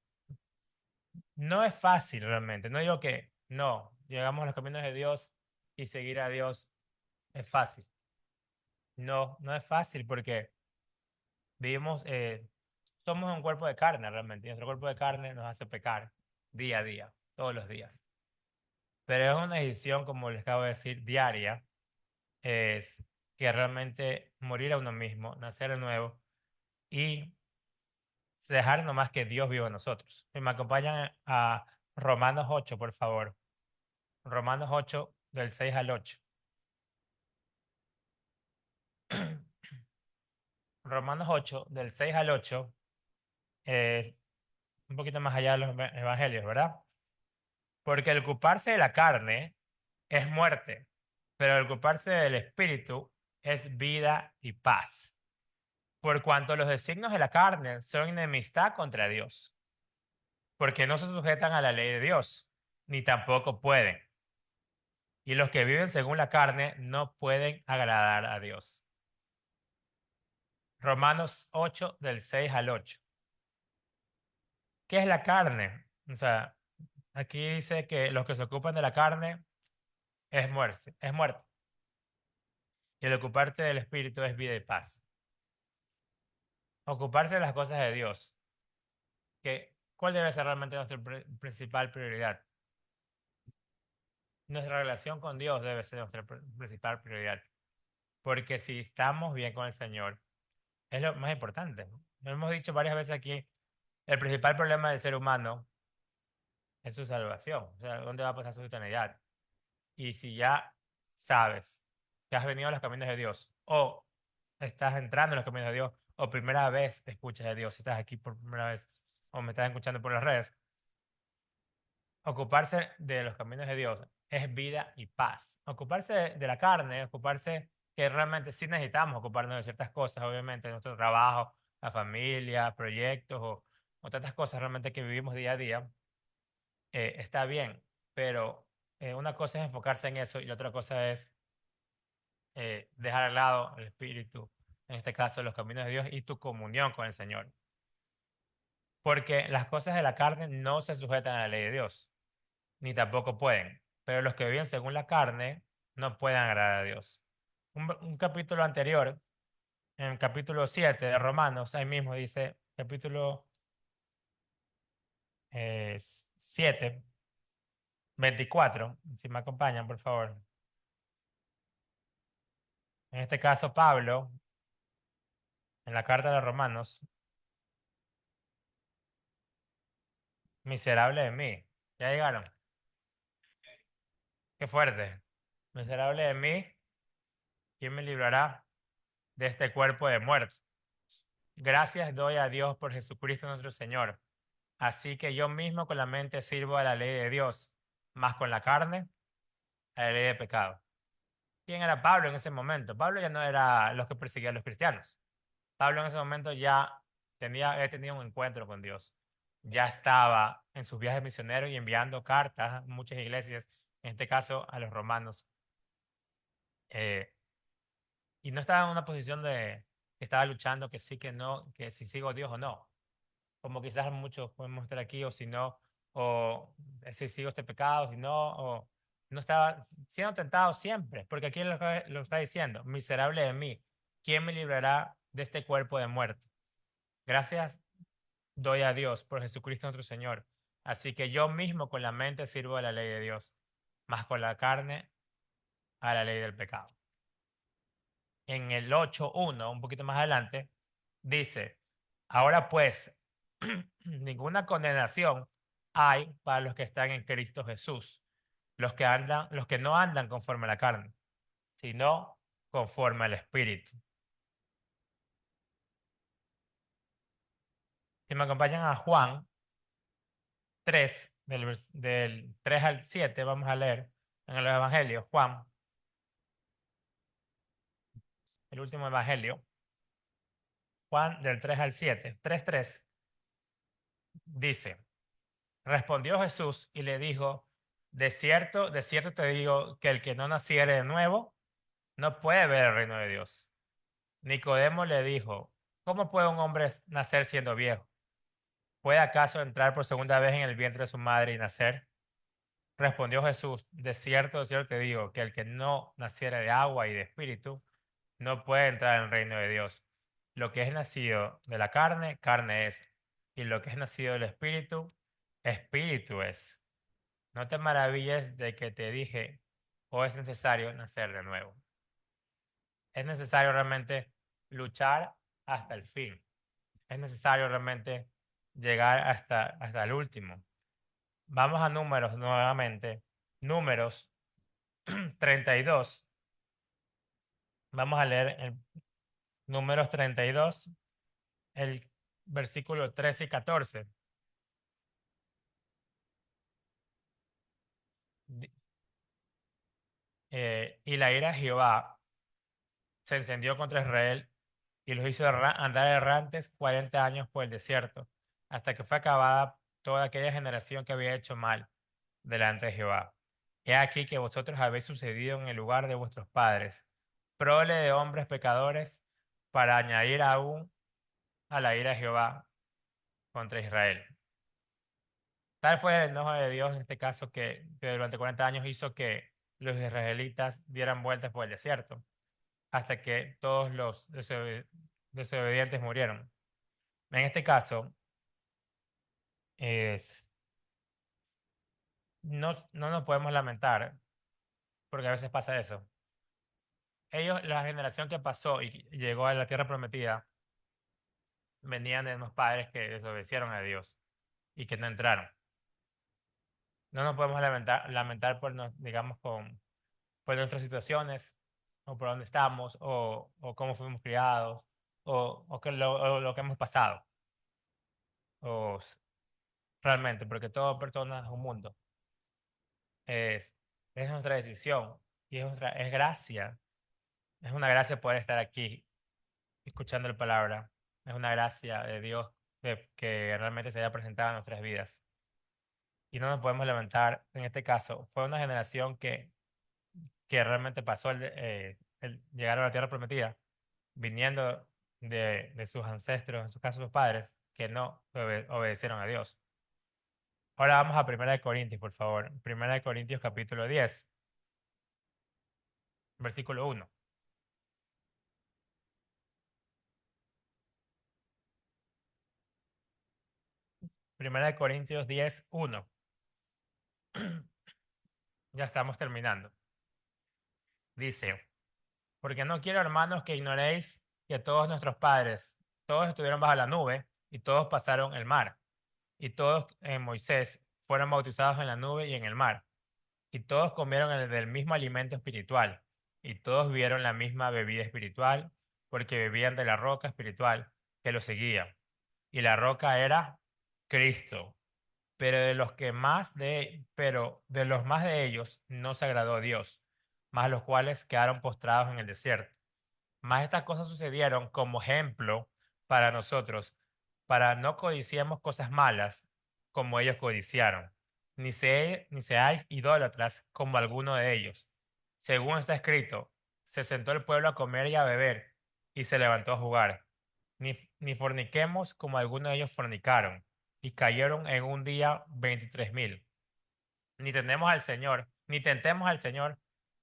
A: no es fácil realmente, no digo que no, llegamos a los caminos de Dios y seguir a Dios es fácil. No, no es fácil porque vivimos, somos un cuerpo de carne realmente, y nuestro cuerpo de carne nos hace pecar día a día. todos los días. Pero es una decisión, como les acabo de decir, diaria, es que realmente morir a uno mismo, nacer de nuevo y dejar nomás que Dios viva en nosotros. Y me acompañan a Romanos 8, por favor. Romanos 8, del 6 al 8. Romanos 8, del 6 al 8, es un poquito más allá de los evangelios, ¿verdad? Porque el ocuparse de la carne es muerte, pero el ocuparse del espíritu es vida y paz. Por cuanto los designios de la carne son enemistad contra Dios, porque no se sujetan a la ley de Dios, ni tampoco pueden. Y los que viven según la carne no pueden agradar a Dios. Romanos 8, del 6 al 8. ¿Qué es la carne? O sea, aquí dice que los que se ocupan de la carne es muerte, es muerte. Y el ocuparte del espíritu es vida y paz. Ocuparse de las cosas de Dios. ¿Cuál debe ser realmente nuestra principal prioridad? Nuestra relación con Dios debe ser nuestra principal prioridad. Porque si estamos bien con el Señor, es lo más importante. Lo hemos dicho varias veces aquí, el principal problema del ser humano es su salvación. O sea, ¿dónde va a pasar su eternidad? Y si ya sabes que has venido a los caminos de Dios, o estás entrando en los caminos de Dios, o primera vez escuchas de Dios, si estás aquí por primera vez, o me estás escuchando por las redes, ocuparse de los caminos de Dios es vida y paz. Ocuparse de la carne, ocuparse que realmente sí necesitamos ocuparnos de ciertas cosas, obviamente, de nuestro trabajo, la familia, proyectos o tantas cosas realmente que vivimos día a día, está bien, pero una cosa es enfocarse en eso y la otra cosa es dejar al lado el espíritu, en este caso los caminos de Dios y tu comunión con el Señor. Porque las cosas de la carne no se sujetan a la ley de Dios, ni tampoco pueden, pero los que viven según la carne no pueden agradar a Dios. Un capítulo anterior, en el capítulo 7 de Romanos, ahí mismo dice, capítulo 7, 24, si me acompañan, por favor. En este caso, Pablo, en la carta de los Romanos, miserable de mí. Ya llegaron. Qué fuerte. Miserable de mí, ¿quién me librará de este cuerpo de muerte? Gracias doy a Dios por Jesucristo nuestro Señor. Así que yo mismo con la mente sirvo a la ley de Dios, más con la carne a la ley de pecado. ¿Quién era Pablo en ese momento? Pablo ya no era los que perseguían a los cristianos. Pablo en ese momento ya había tenido un encuentro con Dios. Ya estaba en sus viajes misioneros y enviando cartas a muchas iglesias, en este caso a los romanos. Eh, y no estaba en una posición de que estaba luchando que sí, que no, que si sigo a Dios o no. Como quizás muchos podemos estar aquí, o si no, o si sigo este pecado, si no, o no estaba siendo tentado siempre, porque aquí lo está diciendo, miserable de mí, ¿quién me librará de este cuerpo de muerte? Gracias doy a Dios por Jesucristo nuestro Señor. Así que yo mismo con la mente sirvo a la ley de Dios, más con la carne a la ley del pecado. En el 8.1, un poquito más adelante, dice, ahora pues, ninguna condenación hay para los que están en Cristo Jesús, los que no andan conforme a la carne, sino conforme al Espíritu. Si me acompañan a Juan 3, del 3 al 7, vamos a leer en el Evangelio, Juan, el último Evangelio, Juan del 3 al 7, 3:3, dice, respondió Jesús y le dijo, de cierto te digo que el que no naciere de nuevo no puede ver el reino de Dios. Nicodemo le dijo, ¿cómo puede un hombre nacer siendo viejo? ¿Puede acaso entrar por segunda vez en el vientre de su madre y nacer? Respondió Jesús, de cierto te digo que el que no naciere de agua y de espíritu no puede entrar en el reino de Dios. Lo que es nacido de la carne, carne es, y lo que es nacido del espíritu, espíritu es. No te maravilles de que te dije, o es necesario nacer de nuevo. Es necesario realmente luchar hasta el fin. Es necesario realmente llegar hasta el último. Vamos a números nuevamente. Números 32. Vamos a leer el números 32, el versículo 13 y 14. Di- y la ira de Jehová se encendió contra Israel y los hizo andar errantes 40 años por el desierto, hasta que fue acabada toda aquella generación que había hecho mal delante de Jehová. He aquí que vosotros habéis sucedido en el lugar de vuestros padres, prole de hombres pecadores, para añadir aún a la ira de Jehová contra Israel. Tal fue el enojo de Dios en este caso que durante 40 años hizo que los israelitas dieran vueltas por el desierto, hasta que todos los desobedientes murieron. En este caso, es, no nos podemos lamentar, porque a veces pasa eso. Ellos, la generación que pasó y llegó a la tierra prometida, venían de unos padres que desobedecieron a Dios y que no entraron. No nos podemos lamentar por, digamos, por nuestras situaciones, o por dónde estamos, o cómo fuimos criados, o lo que hemos pasado, o s- realmente, porque toda persona es un mundo. Es, es nuestra decisión y es gracia. Es una gracia poder estar aquí escuchando la palabra. Es una gracia de Dios que realmente se haya presentado en nuestras vidas. Y no nos podemos lamentar. En este caso, fue una generación que realmente pasó el llegar a la tierra prometida, viniendo de sus ancestros, en su caso sus padres, que no obedecieron a Dios. Ahora vamos a Primera de Corintios, por favor. Primera de Corintios capítulo 10, versículo 1. Primera de Corintios 10, 1. Ya estamos terminando. Dice, porque no quiero, hermanos, que ignoréis que todos nuestros padres, todos estuvieron bajo la nube y todos pasaron el mar, y todos en Moisés fueron bautizados en la nube y en el mar, y todos comieron del mismo alimento espiritual, y todos bebieron la misma bebida espiritual, porque bebían de la roca espiritual que los seguía, y la roca era Cristo. Pero de los más de ellos no se agradó Dios, más los cuales quedaron postrados en el desierto. Mas estas cosas sucedieron como ejemplo para nosotros, para no codiciemos cosas malas como ellos codiciaron, ni seáis idólatras como alguno de ellos. Según está escrito, se sentó el pueblo a comer y a beber, y se levantó a jugar. Ni forniquemos como algunos de ellos fornicaron, y cayeron en un día 23,000. Ni tentemos al Señor,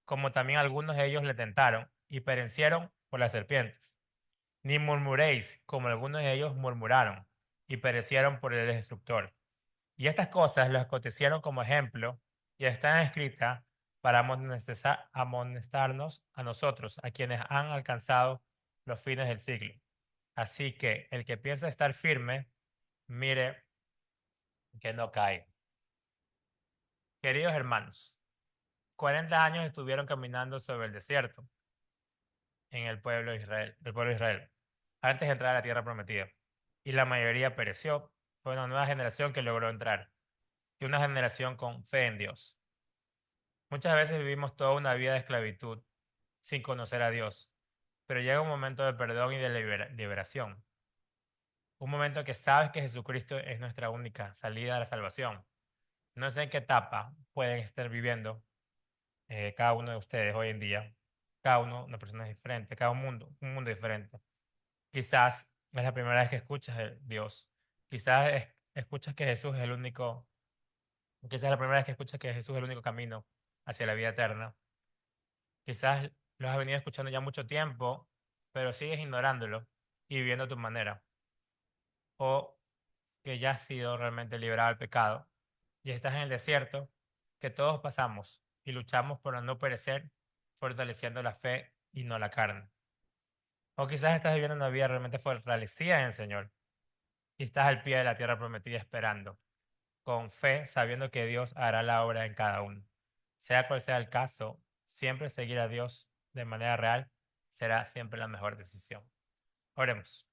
A: como también algunos de ellos le tentaron y perecieron por las serpientes. Ni murmuréis, como algunos de ellos murmuraron y perecieron por el destructor. Y estas cosas les acontecieron como ejemplo y están escritas para amonestarnos a nosotros, a quienes han alcanzado los fines del siglo. Así que el que piensa estar firme, mire que no cae. Queridos hermanos, 40 años estuvieron caminando sobre el desierto en el pueblo de Israel, antes de entrar a la tierra prometida. Y la mayoría pereció. Fue una nueva generación que logró entrar, y una generación con fe en Dios. Muchas veces vivimos toda una vida de esclavitud sin conocer a Dios, pero llega un momento de perdón y de liberación. Un momento que sabes que Jesucristo es nuestra única salida a la salvación. No sé en qué etapa pueden estar viviendo cada uno de ustedes hoy en día. Cada uno, una persona diferente, cada un mundo diferente. Quizás es la primera vez que escuchas de Dios. Quizás escuchas que Jesús es el único, quizás es la primera vez que escuchas que Jesús es el único camino hacia la vida eterna. Quizás lo has venido escuchando ya mucho tiempo, pero sigues ignorándolo y viviendo a tu manera. O que ya has sido realmente liberado del pecado y estás en el desierto que todos pasamos y luchamos por no perecer, fortaleciendo la fe y no la carne. O quizás estás viviendo una vida realmente fortalecida en el Señor y estás al pie de la tierra prometida esperando, con fe, sabiendo que Dios hará la obra en cada uno. Sea cual sea el caso, siempre seguir a Dios de manera real será siempre la mejor decisión. Oremos.